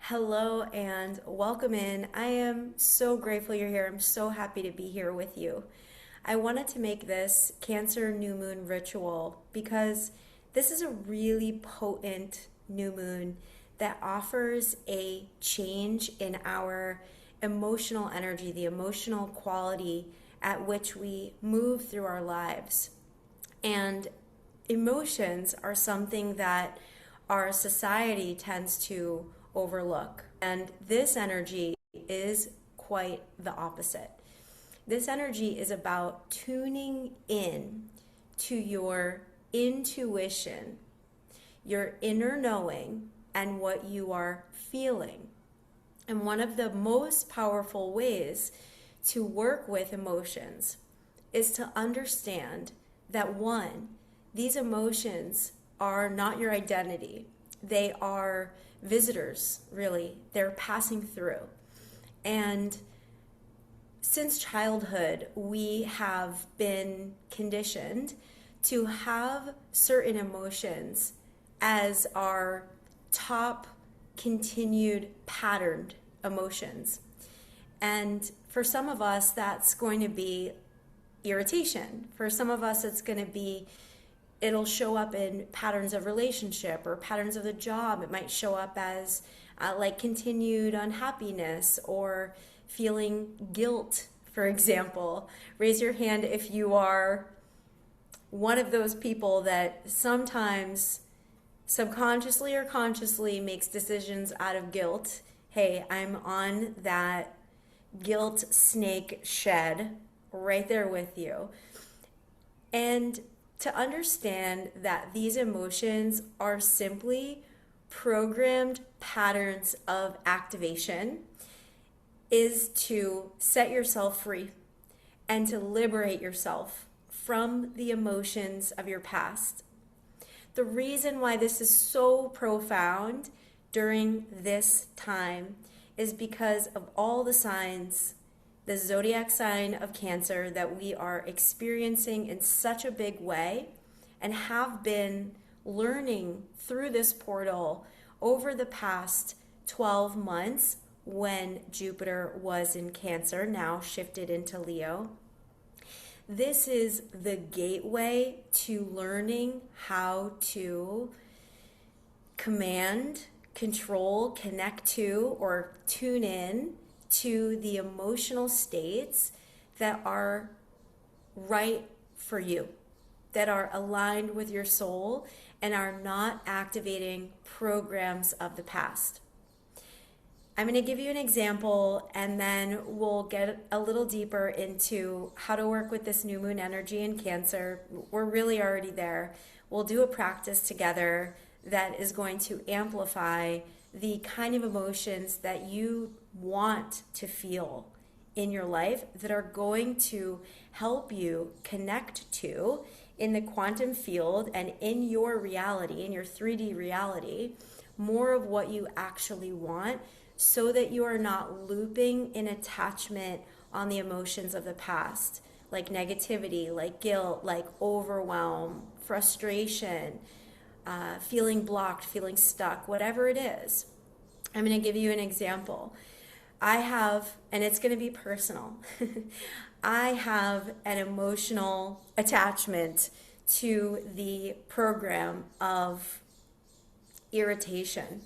Hello and welcome in. I am so grateful you're here. I'm so happy to be here with you. I wanted to make this Cancer new moon ritual because this is a really potent new moon that offers a change in our emotional energy, the emotional quality at which we move through our lives. And emotions are something that our society tends to overlook. And this energy is quite the opposite. This energy is about tuning in to your intuition, your inner knowing, and what you are feeling. And one of the most powerful ways to work with emotions is to understand that one, these emotions are not your identity. They are visitors, really. They're passing through. And since childhood, we have been conditioned to have certain emotions as our top continued patterned emotions. And for some of us, that's going to be irritation. For some of us, it'll show up in patterns of relationship or patterns of the job. It might show up as like continued unhappiness or feeling guilt, for example. Raise your hand if you are one of those people that sometimes subconsciously or consciously makes decisions out of guilt. Hey, I'm on that guilt snake shed right there with you. And to understand that these emotions are simply programmed patterns of activation is to set yourself free and to liberate yourself from the emotions of your past. The reason why this is so profound during this time is because of all the signs, the zodiac sign of Cancer that we are experiencing in such a big way and have been learning through this portal over the past 12 months when Jupiter was in Cancer, now shifted into Leo. This is the gateway to learning how to command, control, connect to, or tune in to the emotional states that are right for you, that are aligned with your soul and are not activating programs of the past. I'm going to give you an example and then we'll get a little deeper into how to work with this new moon energy in Cancer. We're really already there. We'll do a practice together that is going to amplify the kind of emotions that you want to feel in your life that are going to help you connect to in the quantum field and in your reality, in your 3D reality, more of what you actually want so that you are not looping in attachment on the emotions of the past, like negativity, like guilt, like overwhelm, frustration, feeling blocked, feeling stuck, whatever it is. I'm going to give you an example. I have, and it's going to be personal, I have an emotional attachment to the program of irritation.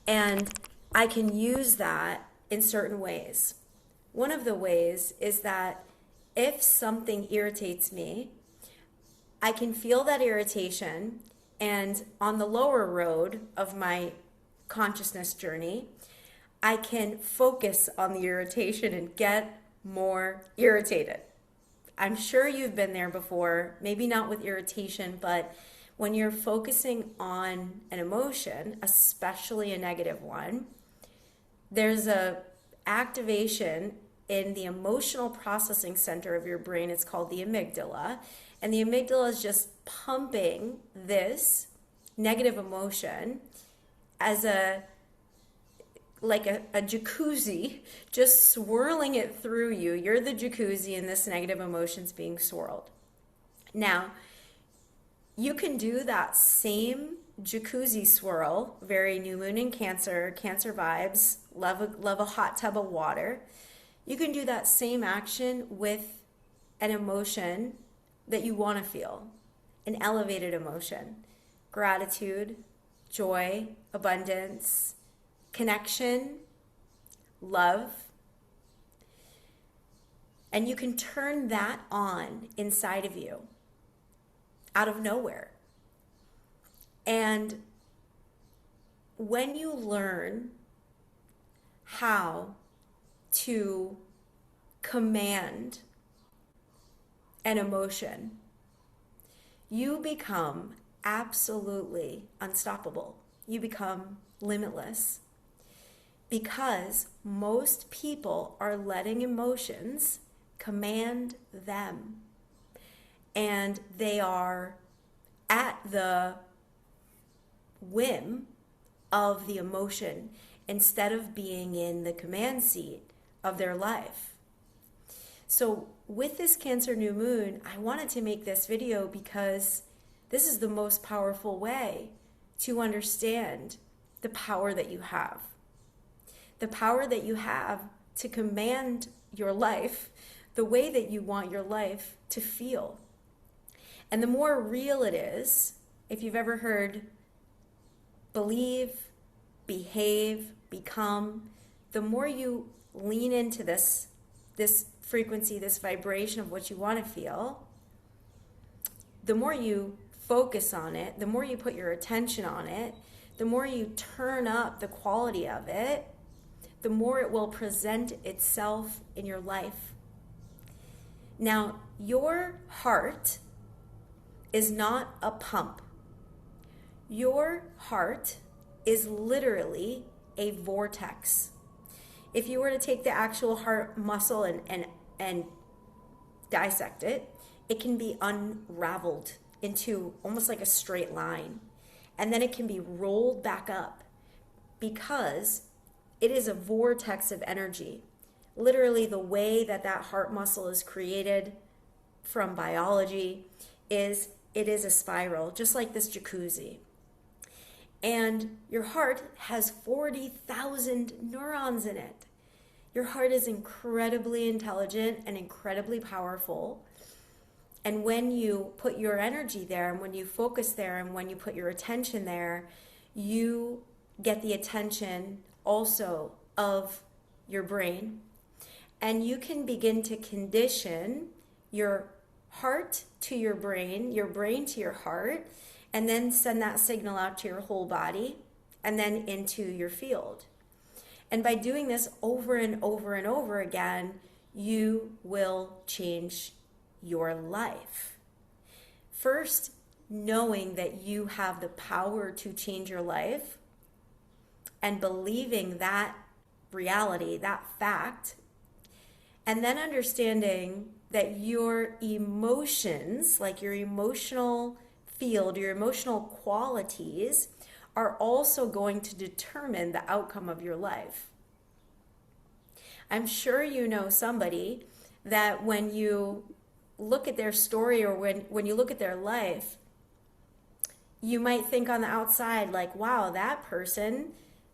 And I can use that in certain ways. One of the ways is that if something irritates me, I can feel that irritation, and on the lower road of my consciousness journey, I can focus on the irritation and get more irritated. I'm sure you've been there before, maybe not with irritation, but when you're focusing on an emotion, especially a negative one, there's a activation in the emotional processing center of your brain. It's called the amygdala. And the amygdala is just pumping this negative emotion as a jacuzzi, just swirling it through you. You're the jacuzzi and this negative emotion's being swirled. Now, you can do that same jacuzzi swirl, very new moon in Cancer, Cancer vibes, love a hot tub of water. You can do that same action with an emotion that you want to feel, an elevated emotion, gratitude, joy, abundance, connection, love. And you can turn that on inside of you out of nowhere. And when you learn how to command an emotion, you become absolutely unstoppable. You become limitless, because most people are letting emotions command them, and they are at the whim of the emotion instead of being in the command seat of their life. So with this Cancer new moon, I wanted to make this video because this is the most powerful way to understand the power that you have. The power that you have to command your life the way that you want your life to feel. And the more real it is, if you've ever heard believe, behave, become, the more you lean into this frequency, this vibration of what you want to feel, the more you focus on it, the more you put your attention on it, the more you turn up the quality of it, the more it will present itself in your life. Now, your heart is not a pump. Your heart is literally a vortex. If you were to take the actual heart muscle and dissect it, it can be unraveled into almost like a straight line. And then it can be rolled back up because it is a vortex of energy. Literally, the way that heart muscle is created from biology is it is a spiral, just like this jacuzzi. And your heart has 40,000 neurons in it. Your heart is incredibly intelligent and incredibly powerful. And when you put your energy there, and when you focus there, and when you put your attention there, you get the attention also of your brain. And you can begin to condition your heart to your brain to your heart, and then send that signal out to your whole body and then into your field. And by doing this over and over and over again, you will change your life. First, knowing that you have the power to change your life and believing that reality, that fact, and then understanding that your emotions, like your emotional field, your emotional qualities, are also going to determine the outcome of your life. I'm sure you know somebody that when you look at their story, or when you look at their life, you might think on the outside, like, wow, that person,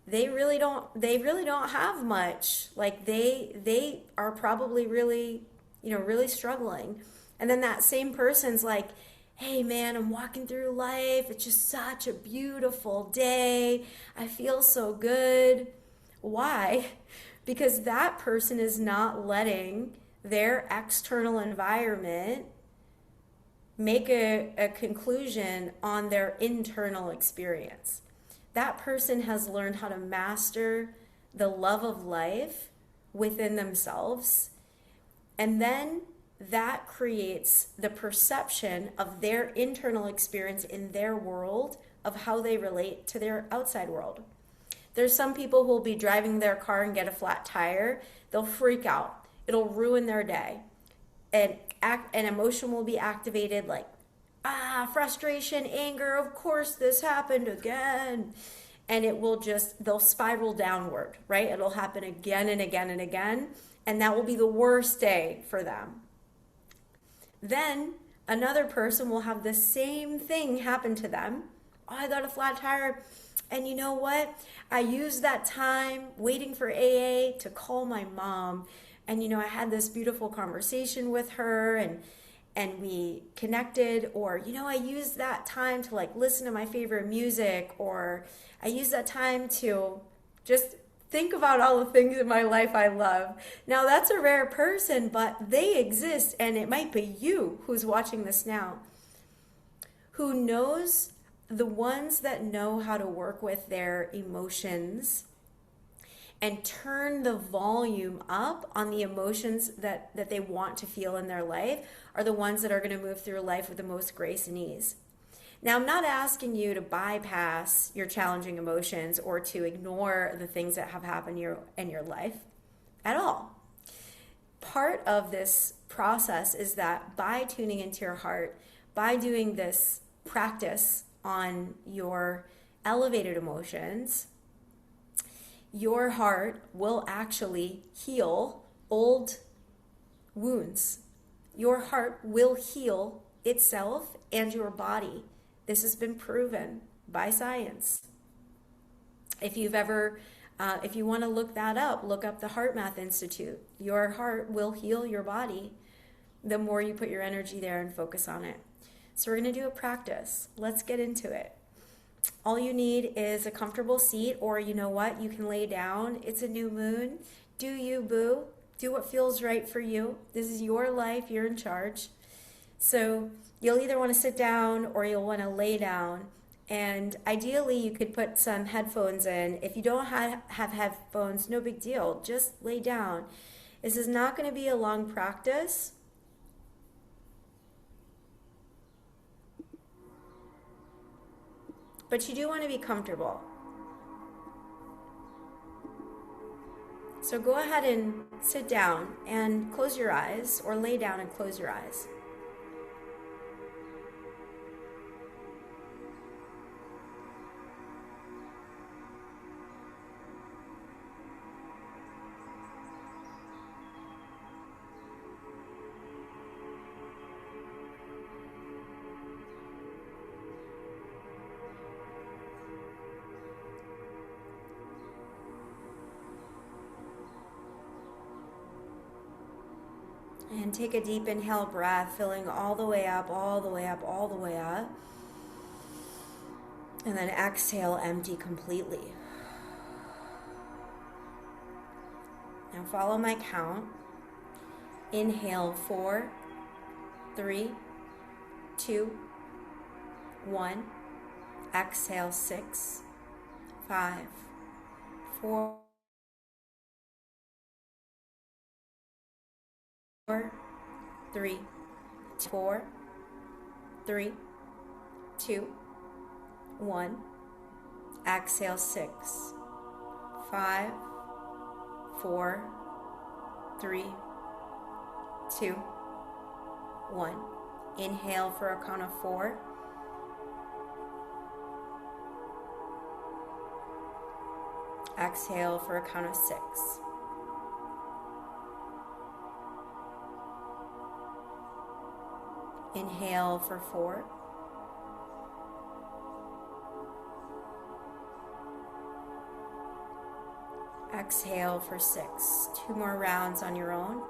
they really don't have much. Like they are probably really, really struggling. And then that same person's like, hey man, I'm walking through life. It's just such a beautiful day. I feel so good. Why? Because that person is not letting their external environment make a conclusion on their internal experience. That person has learned how to master the love of life within themselves, and then that creates the perception of their internal experience in their world of how they relate to their outside world. There's some people who will be driving their car and get a flat tire. They'll freak out. It'll ruin their day. And an emotion will be activated, like, frustration, anger, of course this happened again. And they'll spiral downward, right? It'll happen again and again and again. And that will be the worst day for them. Then another person will have the same thing happen to them, Oh, I got a flat tire. And you know what? I used that time waiting for AA to call my mom. And I had this beautiful conversation with her, and we connected. Or I used that time to like listen to my favorite music, or I used that time to just think about all the things in my life I love. Now that's a rare person, but they exist, and it might be you who's watching this now, who knows, the ones that know how to work with their emotions and turn the volume up on the emotions that they want to feel in their life are the ones that are going to move through life with the most grace and ease. Now, I'm not asking you to bypass your challenging emotions or to ignore the things that have happened in your life at all. Part of this process is that by tuning into your heart, by doing this practice on your elevated emotions, your heart will actually heal old wounds. Your heart will heal itself and your body. This has been proven by science. If you want to look that up, look up the Heart Math Institute. Your heart will heal your body the more you put your energy there and focus on it. So we're going to do a practice. Let's get into it. All you need is a comfortable seat, or you know what? You can lay down. It's a new moon. Do you, boo? Do what feels right for you. This is your life. You're in charge. So you'll either want to sit down or you'll want to lay down. And ideally, you could put some headphones in. If you don't have headphones, no big deal. Just lay down. This is not going to be a long practice. But you do want to be comfortable. So go ahead and sit down and close your eyes, or lay down and close your eyes. And take a deep inhale breath, filling all the way up, all the way up, all the way up. And then exhale, empty completely. Now follow my count. Inhale 4, 3, 2, 1. Exhale 6, 5, 4, 3, 4, 3, 2, 1. Exhale 6, 5, 4, 3, 2, 1. Inhale for a count of 4. Exhale for a count of 6. Inhale for 4. Exhale for 6. 2 more rounds on your own.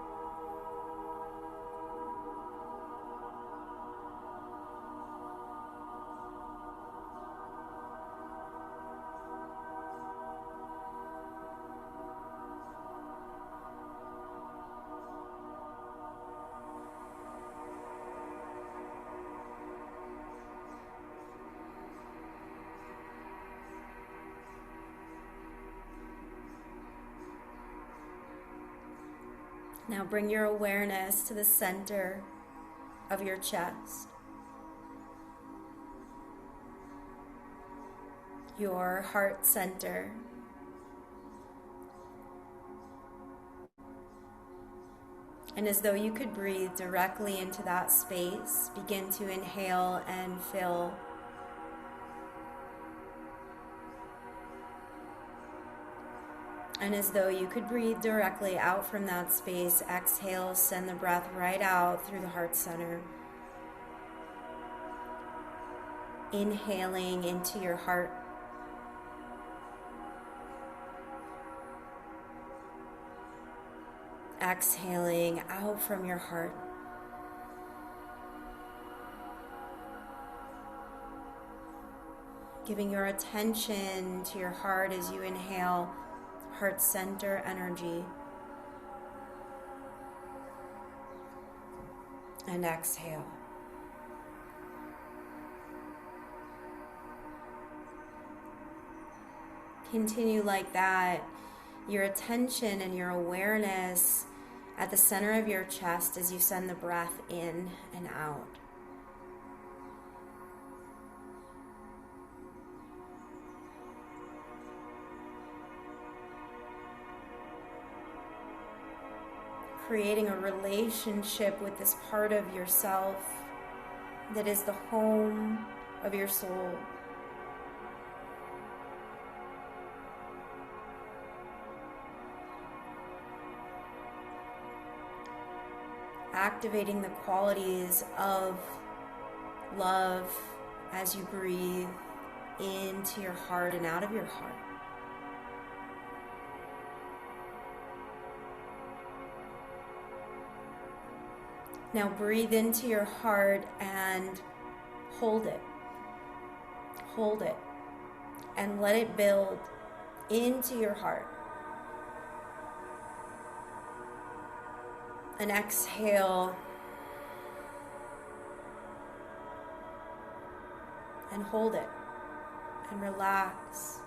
Now bring your awareness to the center of your chest. Your heart center. And as though you could breathe directly into that space, begin to inhale and fill. And as though you could breathe directly out from that space, exhale, send the breath right out through the heart center. Inhaling into your heart. Exhaling out from your heart. Giving your attention to your heart as you inhale heart center energy. And exhale. Continue like that. Your attention and your awareness at the center of your chest as you send the breath in and out. Creating a relationship with this part of yourself that is the home of your soul. Activating the qualities of love as you breathe into your heart and out of your heart. Now breathe into your heart and hold it. Hold it. And let it build into your heart. And exhale. And hold it. And relax.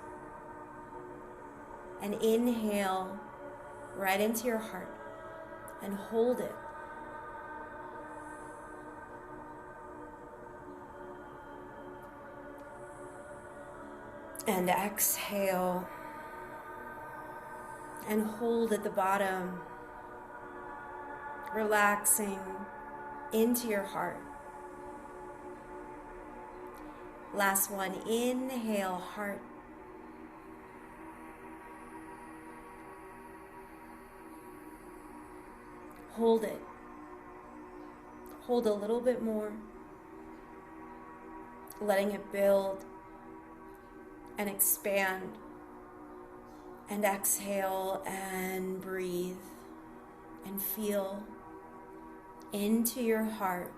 And inhale right into your heart. And hold it. And exhale. And hold at the bottom. Relaxing into your heart. Last one, inhale, heart. Hold it. Hold a little bit more. Letting it build and expand. And exhale and breathe and feel into your heart.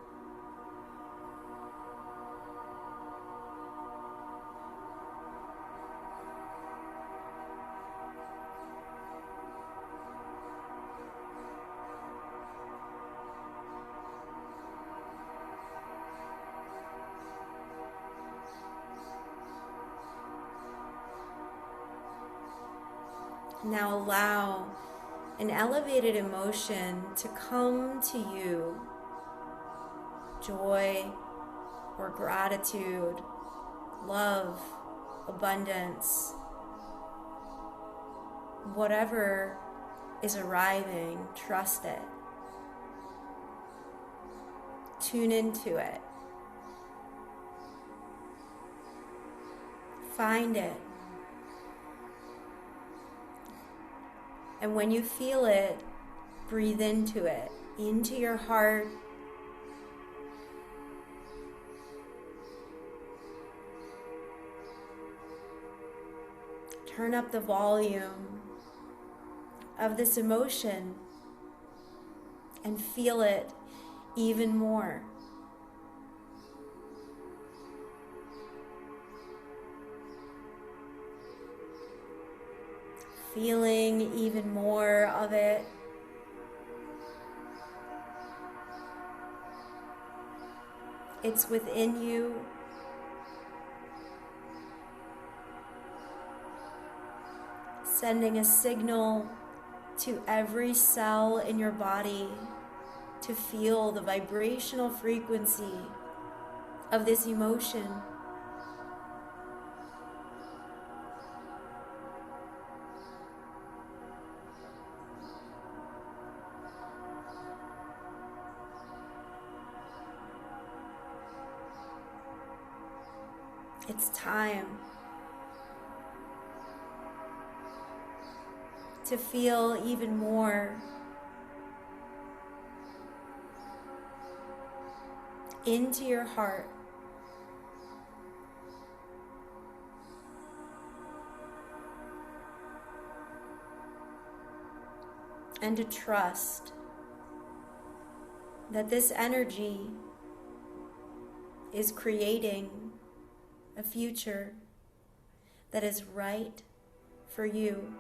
Now allow an elevated emotion to come to you. Joy or gratitude, love, abundance, whatever is arriving, trust it. Tune into it. Find it. And when you feel it, breathe into it, into your heart. Turn up the volume of this emotion and feel it even more. Feeling even more of it. It's within you. Sending a signal to every cell in your body to feel the vibrational frequency of this emotion. It's time to feel even more into your heart and to trust that this energy is creating a future that is right for you.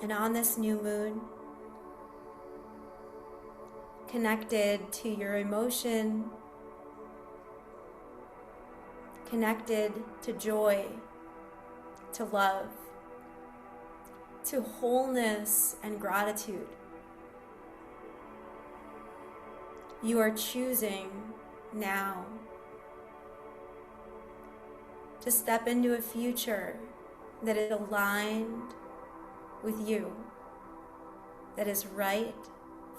And on this new moon, connected to your emotion, connected to joy, to love, to wholeness and gratitude, you are choosing now to step into a future that is aligned with you, that is right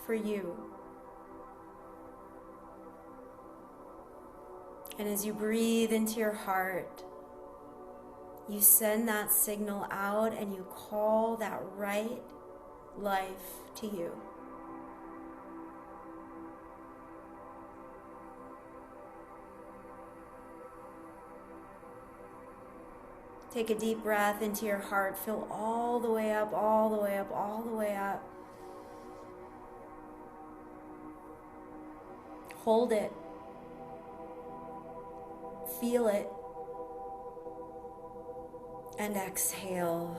for you. And as you breathe into your heart, you send that signal out and you call that right life to you. Take a deep breath into your heart. Fill all the way up, all the way up, all the way up. Hold it. Feel it. And exhale.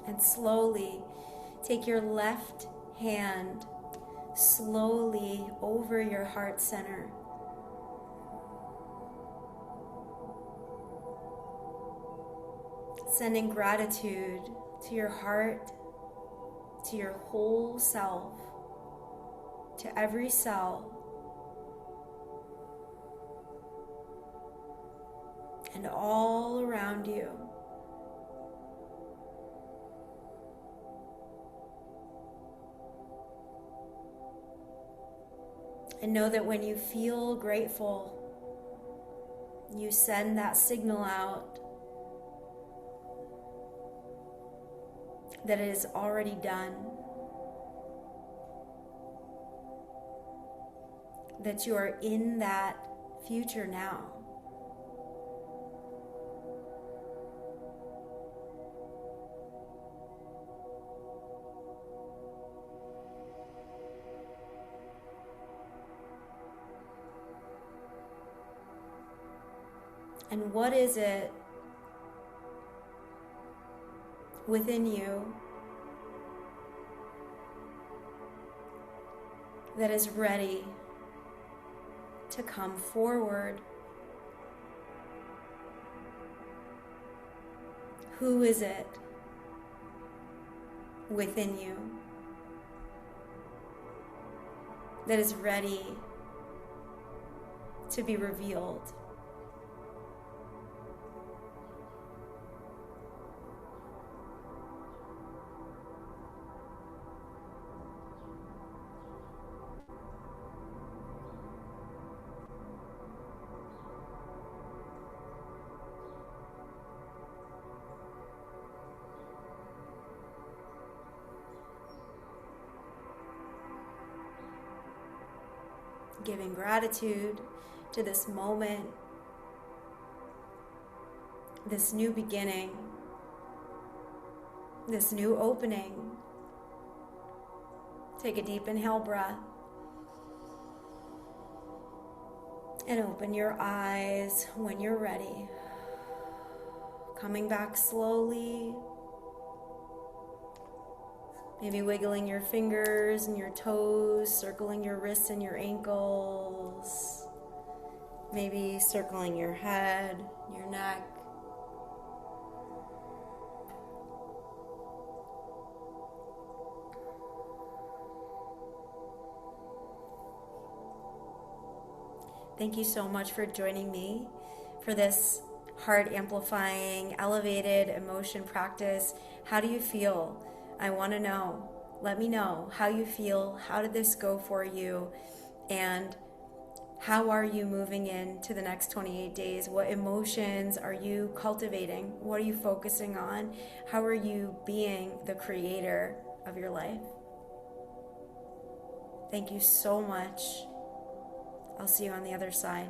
And slowly take your left hand slowly over your heart center. Sending gratitude to your heart, to your whole self, to every cell, and all around you. And know that when you feel grateful, you send that signal out that it is already done, that you are in that future now. And what is it within you that is ready to come forward? Who is it within you that is ready to be revealed? Giving gratitude to this moment, this new beginning, this new opening. Take a deep inhale breath and open your eyes when you're ready. Coming back slowly. Maybe wiggling your fingers and your toes, circling your wrists and your ankles. Maybe circling your head, your neck. Thank you so much for joining me for this heart amplifying, elevated emotion practice. How do you feel? I want to know. Let me know how you feel. How did this go for you? And how are you moving into the next 28 days? What emotions are you cultivating? What are you focusing on? How are you being the creator of your life? Thank you so much. I'll see you on the other side.